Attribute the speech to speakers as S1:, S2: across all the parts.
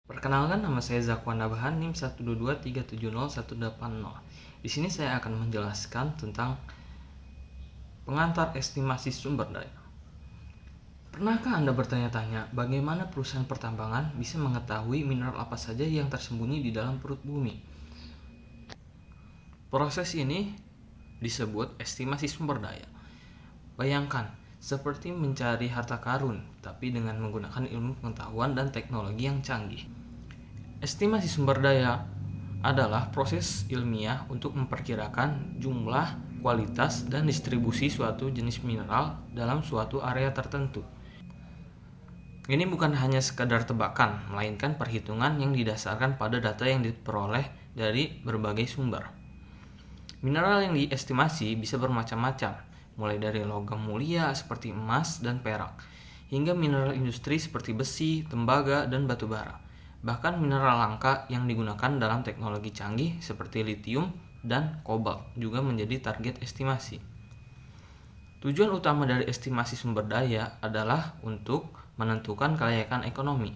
S1: Perkenalkan, nama saya Zakwan Nabahan, NIM 122370180. Di sini saya akan menjelaskan tentang pengantar estimasi sumber daya. Pernahkah Anda bertanya-tanya bagaimana perusahaan pertambangan bisa mengetahui mineral apa saja yang tersembunyi di dalam perut bumi? Proses ini disebut estimasi sumber daya. Bayangkan, seperti mencari harta karun, tapi dengan menggunakan ilmu pengetahuan dan teknologi yang canggih. Estimasi sumber daya adalah proses ilmiah untuk memperkirakan jumlah, kualitas, dan distribusi suatu jenis mineral dalam suatu area tertentu. Ini bukan hanya sekadar tebakan, melainkan perhitungan yang didasarkan pada data yang diperoleh dari berbagai sumber. Mineral yang diestimasi bisa bermacam-macam, mulai dari logam mulia seperti emas dan perak, hingga mineral industri seperti besi, tembaga, dan batu bara. Bahkan mineral langka yang digunakan dalam teknologi canggih seperti litium dan kobalt juga menjadi target estimasi. Tujuan utama dari estimasi sumber daya adalah untuk menentukan kelayakan ekonomi.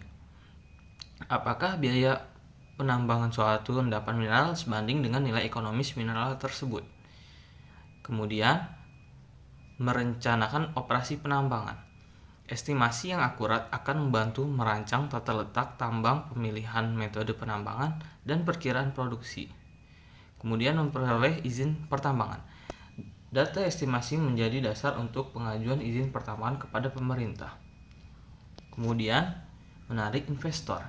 S1: Apakah biaya penambangan suatu endapan mineral sebanding dengan nilai ekonomis mineral tersebut? Kemudian, merencanakan operasi penambangan. Estimasi yang akurat akan membantu merancang tata letak tambang, pemilihan metode penambangan, dan perkiraan produksi. Kemudian memperoleh izin pertambangan. Data estimasi menjadi dasar untuk pengajuan izin pertambangan kepada pemerintah. Kemudian, menarik investor.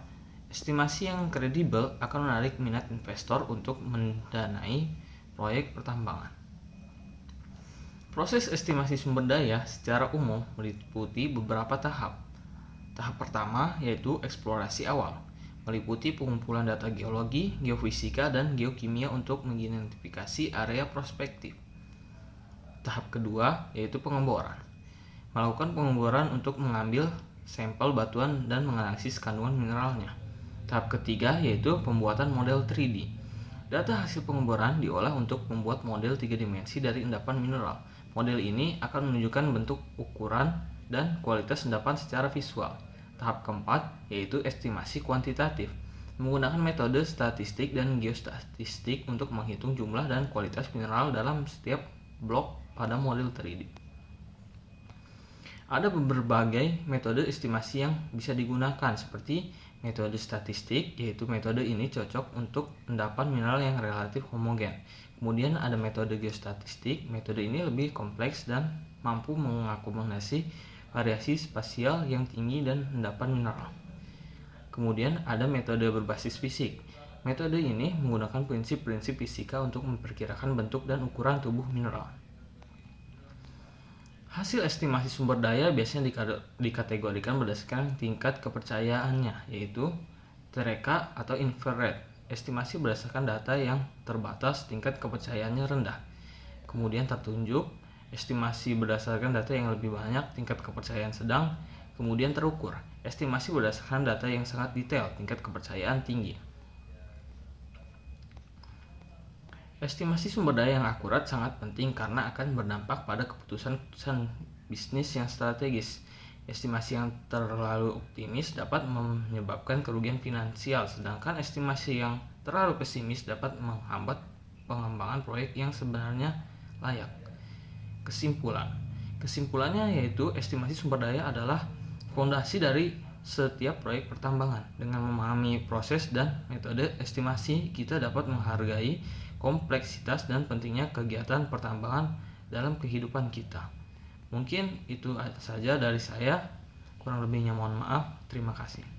S1: Estimasi yang kredibel akan menarik minat investor untuk mendanai proyek pertambangan. Proses estimasi sumber daya secara umum meliputi beberapa tahap. Tahap pertama yaitu eksplorasi awal, meliputi pengumpulan data geologi, geofisika, dan geokimia untuk mengidentifikasi area prospektif. Tahap kedua yaitu pengeboran, melakukan pengeboran untuk mengambil sampel batuan dan menganalisis kandungan mineralnya. Tahap ketiga yaitu pembuatan model 3D. Data hasil pengeboran diolah untuk membuat model 3 dimensi dari endapan mineral. Model ini akan menunjukkan bentuk, ukuran, dan kualitas endapan secara visual. Tahap keempat yaitu estimasi kuantitatif, menggunakan metode statistik dan geostatistik untuk menghitung jumlah dan kualitas mineral dalam setiap blok pada model 3D. Ada berbagai metode estimasi yang bisa digunakan, seperti metode statistik, yaitu metode ini cocok untuk endapan mineral yang relatif homogen. Kemudian ada metode geostatistik, metode ini lebih kompleks dan mampu mengakomodasi variasi spasial yang tinggi dan endapan mineral. Kemudian ada metode berbasis fisik. Metode ini menggunakan prinsip-prinsip fisika untuk memperkirakan bentuk dan ukuran tubuh mineral. Hasil estimasi sumber daya biasanya dikategorikan berdasarkan tingkat kepercayaannya, yaitu TRK atau infrared. Estimasi berdasarkan data yang terbatas, tingkat kepercayaannya rendah. Kemudian tertunjuk, estimasi berdasarkan data yang lebih banyak, tingkat kepercayaan sedang. Kemudian terukur, estimasi berdasarkan data yang sangat detail, tingkat kepercayaan tinggi. Estimasi sumber daya yang akurat sangat penting karena akan berdampak pada keputusan-keputusan bisnis yang strategis. Estimasi yang terlalu optimis dapat menyebabkan kerugian finansial, sedangkan estimasi yang terlalu pesimis dapat menghambat pengembangan proyek yang sebenarnya layak. Kesimpulannya yaitu estimasi sumber daya adalah fondasi dari setiap proyek pertambangan. Dengan memahami proses dan metode estimasi, kita dapat menghargai kompleksitas dan pentingnya kegiatan pertambangan dalam kehidupan kita. Mungkin itu saja dari saya, kurang lebihnya mohon maaf. Terima kasih.